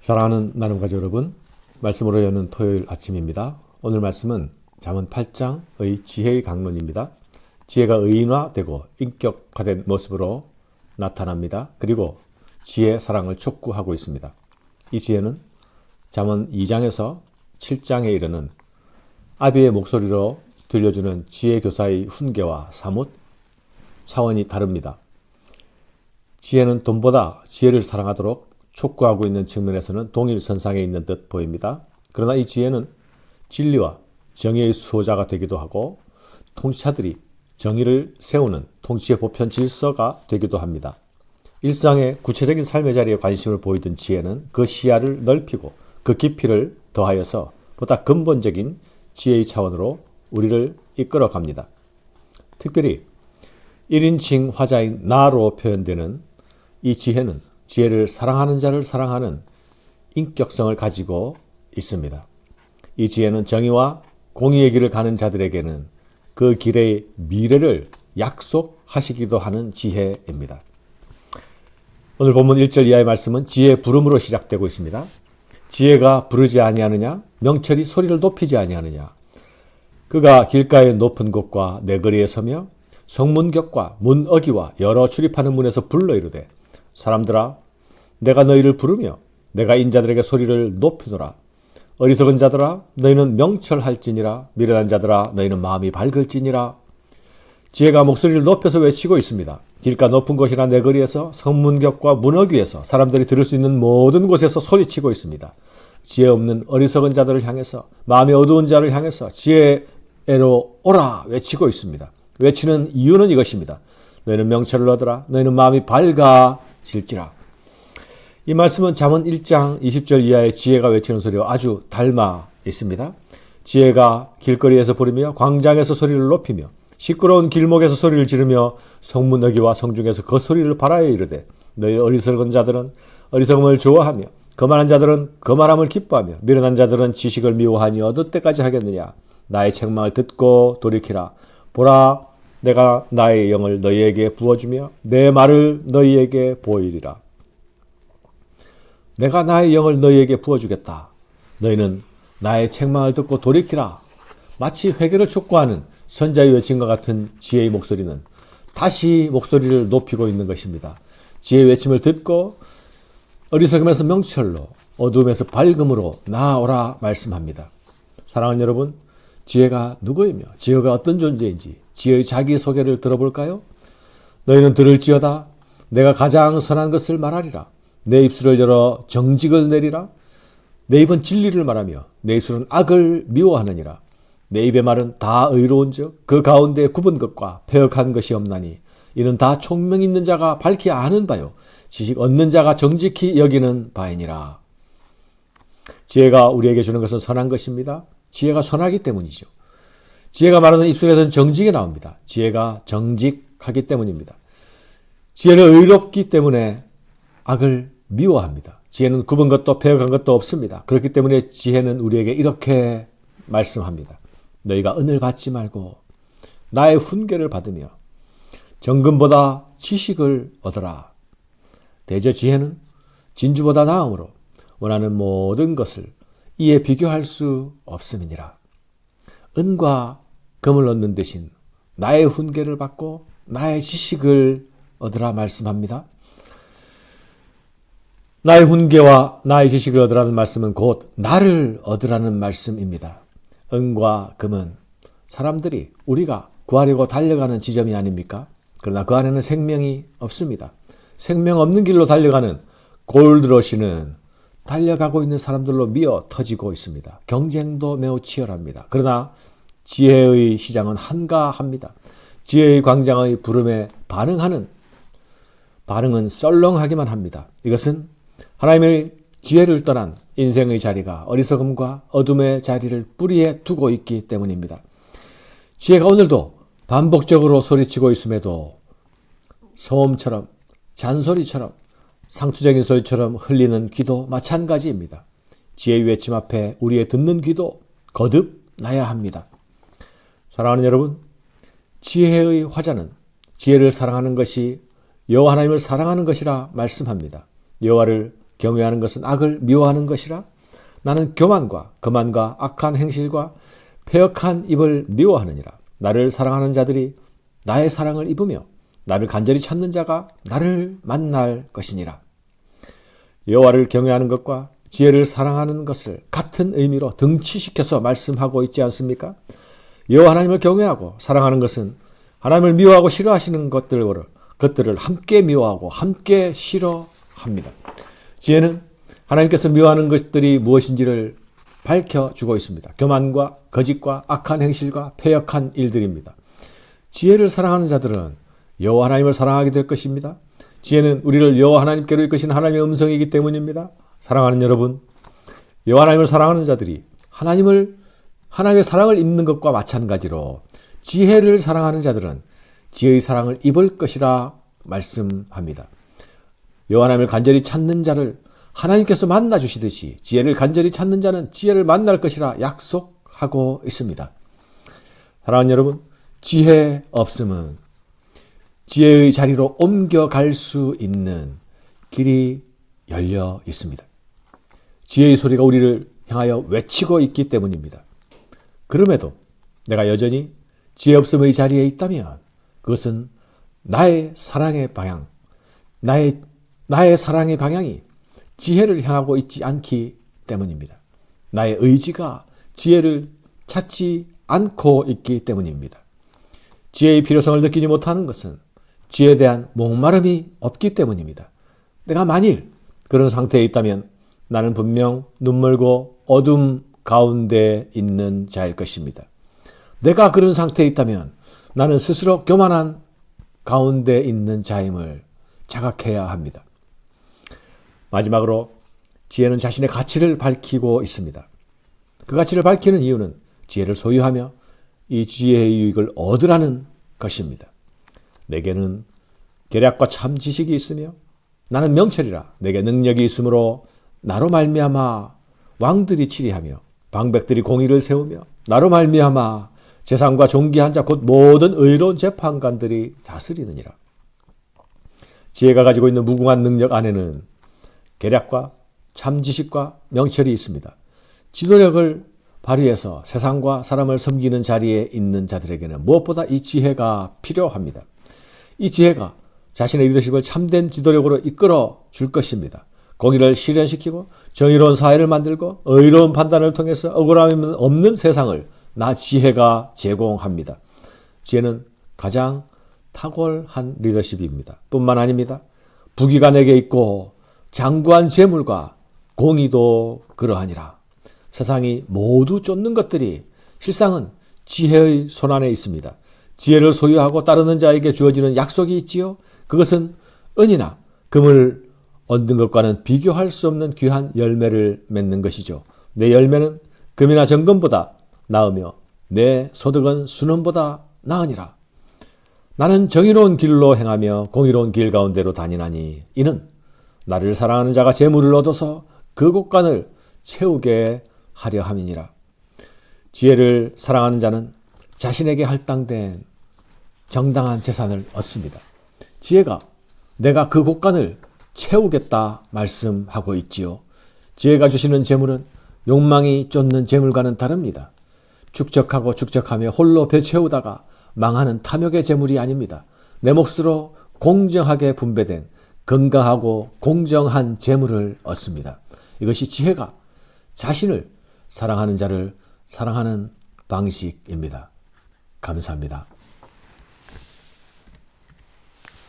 사랑하는 나눔가족 여러분, 말씀으로 여는 토요일 아침입니다. 오늘 말씀은 잠언 8장의 지혜의 강론입니다. 지혜가 의인화되고 인격화된 모습으로 나타납니다. 그리고 지혜의 사랑을 촉구하고 있습니다. 이 지혜는 잠언 2장에서 7장에 이르는 아비의 목소리로 들려주는 지혜 교사의 훈계와 사뭇 차원이 다릅니다. 지혜는 돈보다 지혜를 사랑하도록 촉구하고 있는 측면에서는 동일선상에 있는 듯 보입니다. 그러나 이 지혜는 진리와 정의의 수호자가 되기도 하고 통치자들이 정의를 세우는 통치의 보편 질서가 되기도 합니다. 일상의 구체적인 삶의 자리에 관심을 보이던 지혜는 그 시야를 넓히고 그 깊이를 더하여서 보다 근본적인 지혜의 차원으로 우리를 이끌어 갑니다. 특별히 1인칭 화자인 나로 표현되는 이 지혜는 지혜를 사랑하는 자를 사랑하는 인격성을 가지고 있습니다. 이 지혜는 정의와 공의의 길을 가는 자들에게는 그 길의 미래를 약속하시기도 하는 지혜입니다. 오늘 본문 1절 이하의 말씀은 지혜의 부름으로 시작되고 있습니다. 지혜가 부르지 아니하느냐? 명철이 소리를 높이지 아니하느냐? 그가 길가의 높은 곳과 내거리에 서며 성문격과 문어기와 여러 출입하는 문에서 불러 이르되 사람들아 내가 너희를 부르며 내가 인자들에게 소리를 높이노라. 어리석은 자들아 너희는 명철할지니라. 미련한 자들아 너희는 마음이 밝을지니라. 지혜가 목소리를 높여서 외치고 있습니다. 길가 높은 곳이나 내거리에서 성문격과 문어귀에서 사람들이 들을 수 있는 모든 곳에서 소리치고 있습니다. 지혜 없는 어리석은 자들을 향해서 마음이 어두운 자를 향해서 지혜로 오라 외치고 있습니다. 외치는 이유는 이것입니다. 너희는 명철을 얻으라. 너희는 마음이 밝아질지라. 이 말씀은 잠언 1장 20절 이하의 지혜가 외치는 소리와 아주 닮아 있습니다. 지혜가 길거리에서 부르며 광장에서 소리를 높이며 시끄러운 길목에서 소리를 지르며 성문어기와 성중에서 그 소리를 발하여 이르되 너희 어리석은 자들은 어리석음을 좋아하며 거만한 자들은 거만함을 기뻐하며 미련한 자들은 지식을 미워하니 어느 때까지 하겠느냐. 나의 책망을 듣고 돌이키라. 보라 내가 나의 영을 너희에게 부어주며 내 말을 너희에게 보이리라. 내가 나의 영을 너희에게 부어주겠다. 너희는 나의 책망을 듣고 돌이키라. 마치 회개를 촉구하는 선자의 외침과 같은 지혜의 목소리는 다시 목소리를 높이고 있는 것입니다. 지혜의 외침을 듣고 어리석음에서 명철로 어두움에서 밝음으로 나아오라 말씀합니다. 사랑하는 여러분, 지혜가 누구이며 지혜가 어떤 존재인지 지혜의 자기소개를 들어볼까요? 너희는 들을지어다. 내가 가장 선한 것을 말하리라. 내 입술을 열어 정직을 내리라. 내 입은 진리를 말하며 내 입술은 악을 미워하느니라. 내 입의 말은 다 의로운즉 그 가운데 굽은 것과 패역한 것이 없나니 이는 다 총명 있는 자가 밝히 아는 바요 지식 얻는 자가 정직히 여기는 바이니라. 지혜가 우리에게 주는 것은 선한 것입니다. 지혜가 선하기 때문이죠. 지혜가 말하는 입술에서는 정직이 나옵니다. 지혜가 정직하기 때문입니다. 지혜는 의롭기 때문에 악을 미워합니다. 지혜는 굽은 것도 패역한 것도 없습니다. 그렇기 때문에 지혜는 우리에게 이렇게 말씀합니다. 너희가 은을 받지 말고 나의 훈계를 받으며 정금보다 지식을 얻어라. 대저 지혜는 진주보다 나음으로 원하는 모든 것을 이에 비교할 수 없음이니라. 은과 금을 얻는 대신 나의 훈계를 받고 나의 지식을 얻으라 말씀합니다. 나의 훈계와 나의 지식을 얻으라는 말씀은 곧 나를 얻으라는 말씀입니다. 은과 금은 사람들이 우리가 구하려고 달려가는 지점이 아닙니까? 그러나 그 안에는 생명이 없습니다. 생명 없는 길로 달려가는 골드러시는 달려가고 있는 사람들로 미어 터지고 있습니다. 경쟁도 매우 치열합니다. 그러나 지혜의 시장은 한가합니다. 지혜의 광장의 부름에 반응은 썰렁하기만 합니다. 이것은 하나님의 지혜를 떠난 인생의 자리가 어리석음과 어둠의 자리를 뿌리에 두고 있기 때문입니다. 지혜가 오늘도 반복적으로 소리치고 있음에도 소음처럼 잔소리처럼 상투적인 소리처럼 흘리는 귀도 마찬가지입니다. 지혜의 외침 앞에 우리의 듣는 귀도 거듭 나야 합니다. 사랑하는 여러분, 지혜의 화자는 지혜를 사랑하는 것이 여호와 하나님을 사랑하는 것이라 말씀합니다. 여호와를 경외하는 것은 악을 미워하는 것이라. 나는 교만과 거만과 악한 행실과 패역한 입을 미워하느니라. 나를 사랑하는 자들이 나의 사랑을 입으며 나를 간절히 찾는 자가 나를 만날 것이니라. 여호와를 경외하는 것과 지혜를 사랑하는 것을 같은 의미로 등치시켜서 말씀하고 있지 않습니까? 여호와 하나님을 경외하고 사랑하는 것은 하나님을 미워하고 싫어하시는 것들을 함께 미워하고 함께 싫어합니다. 지혜는 하나님께서 미워하는 것들이 무엇인지를 밝혀주고 있습니다. 교만과 거짓과 악한 행실과 패역한 일들입니다. 지혜를 사랑하는 자들은 여호와 하나님을 사랑하게 될 것입니다. 지혜는 우리를 여호와 하나님께로 이끄시는 하나님의 음성이기 때문입니다. 사랑하는 여러분, 여호와 하나님을 사랑하는 자들이 하나님의 사랑을 입는 것과 마찬가지로 지혜를 사랑하는 자들은 지혜의 사랑을 입을 것이라 말씀합니다. 여호와 하나님을 간절히 찾는 자를 하나님께서 만나 주시듯이 지혜를 간절히 찾는 자는 지혜를 만날 것이라 약속하고 있습니다. 사랑하는 여러분, 지혜 없음은 지혜의 자리로 옮겨갈 수 있는 길이 열려 있습니다. 지혜의 소리가 우리를 향하여 외치고 있기 때문입니다. 그럼에도 내가 여전히 지혜 없음의 자리에 있다면 그것은 나의 사랑의 방향, 나의 사랑의 방향이 지혜를 향하고 있지 않기 때문입니다. 나의 의지가 지혜를 찾지 않고 있기 때문입니다. 지혜의 필요성을 느끼지 못하는 것은 지혜에 대한 목마름이 없기 때문입니다. 내가 만일 그런 상태에 있다면 나는 분명 눈멀고 어둠 가운데 있는 자일 것입니다. 내가 그런 상태에 있다면 나는 스스로 교만한 가운데 있는 자임을 자각해야 합니다. 마지막으로 지혜는 자신의 가치를 밝히고 있습니다. 그 가치를 밝히는 이유는 지혜를 소유하며 이 지혜의 유익을 얻으라는 것입니다. 내게는 계략과 참 지식이 있으며 나는 명철이라. 내게 능력이 있으므로 나로 말미암아 왕들이 치리하며 방백들이 공의를 세우며 나로 말미암아 재상과 존귀한 자 곧 모든 의로운 재판관들이 다스리느니라. 지혜가 가지고 있는 무궁한 능력 안에는 계략과 참 지식과 명철이 있습니다. 지도력을 발휘해서 세상과 사람을 섬기는 자리에 있는 자들에게는 무엇보다 이 지혜가 필요합니다. 이 지혜가 자신의 리더십을 참된 지도력으로 이끌어 줄 것입니다. 공의를 실현시키고 정의로운 사회를 만들고 의로운 판단을 통해서 억울함이 없는 세상을 나 지혜가 제공합니다. 지혜는 가장 탁월한 리더십입니다. 뿐만 아닙니다. 부귀가 내게 있고 장구한 재물과 공의도 그러하니라. 세상이 모두 쫓는 것들이 실상은 지혜의 손안에 있습니다. 지혜를 소유하고 따르는 자에게 주어지는 약속이 있지요. 그것은 은이나 금을 얻는 것과는 비교할 수 없는 귀한 열매를 맺는 것이죠. 내 열매는 금이나 정금보다 나으며 내 소득은 순원보다 나으니라. 나는 정의로운 길로 행하며 공의로운 길 가운데로 다니나니 이는 나를 사랑하는 자가 재물을 얻어서 그 곳간을 채우게 하려 함이니라. 지혜를 사랑하는 자는 자신에게 할당된 정당한 재산을 얻습니다. 지혜가 내가 그 곳간을 채우겠다 말씀하고 있지요. 지혜가 주시는 재물은 욕망이 쫓는 재물과는 다릅니다. 축적하고 축적하며 홀로 배 채우다가 망하는 탐욕의 재물이 아닙니다. 내 몫으로 공정하게 분배된 건강하고 공정한 재물을 얻습니다. 이것이 지혜가 자신을 사랑하는 자를 사랑하는 방식입니다. 감사합니다.